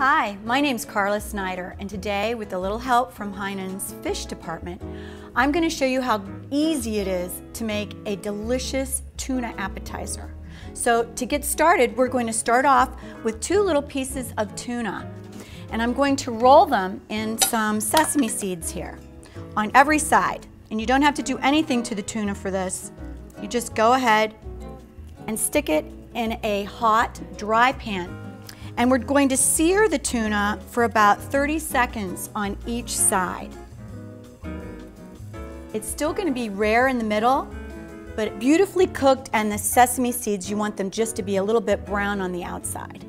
Hi, my name's Carla Snyder, and today, with a little help from Heinen's Fish Department, I'm going to show you how easy it is to make a delicious tuna appetizer. So to get started, we're going to start off with 2 little pieces of tuna, and I'm going to roll them in some sesame seeds here on every side. And you don't have to do anything to the tuna for this. You just go ahead and stick it in a hot, dry pan. And we're going to sear the tuna for about 30 seconds on each side. It's still going to be rare in the middle, but beautifully cooked, and the sesame seeds, you want them just to be a little bit brown on the outside.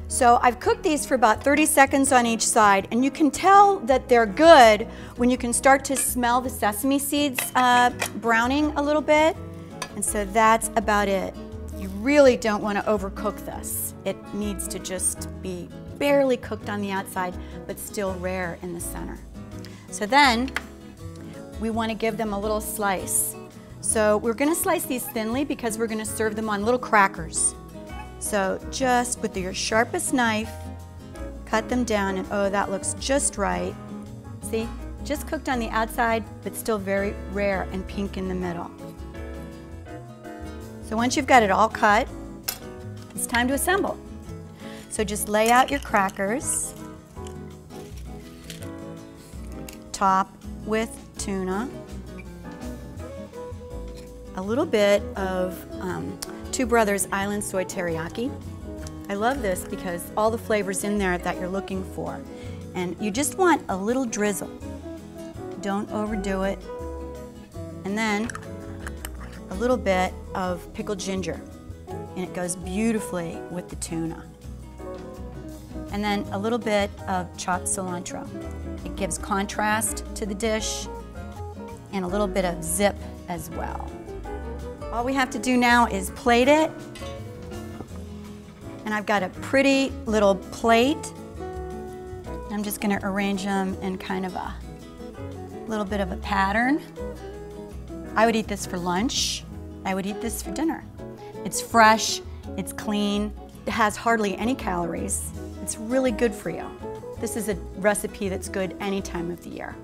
So I've cooked these for about 30 seconds on each side, and you can tell that they're good when you can start to smell the sesame seeds browning a little bit. And so that's about it. You really don't want to overcook this. It needs to just be barely cooked on the outside, but still rare in the center. So then we want to give them a little slice. So we're going to slice these thinly because we're going to serve them on little crackers. So just with your sharpest knife, cut them down, and oh, that looks just right. See, just cooked on the outside, but still very rare and pink in the middle. So once you've got it all cut, it's time to assemble. So just lay out your crackers, top with tuna, a little bit of Two Brothers Island Soy Teriyaki. I love this because all the flavors in there that you're looking for. And you just want a little drizzle. Don't overdo it. And then a little bit of pickled ginger, and it goes beautifully with the tuna. And then a little bit of chopped cilantro. It gives contrast to the dish, and a little bit of zip as well. All we have to do now is plate it, and I've got a pretty little plate. I'm just going to arrange them in kind of a little bit of a pattern. I would eat this for lunch. I would eat this for dinner. It's fresh, it's clean, it has hardly any calories. It's really good for you. This is a recipe that's good any time of the year.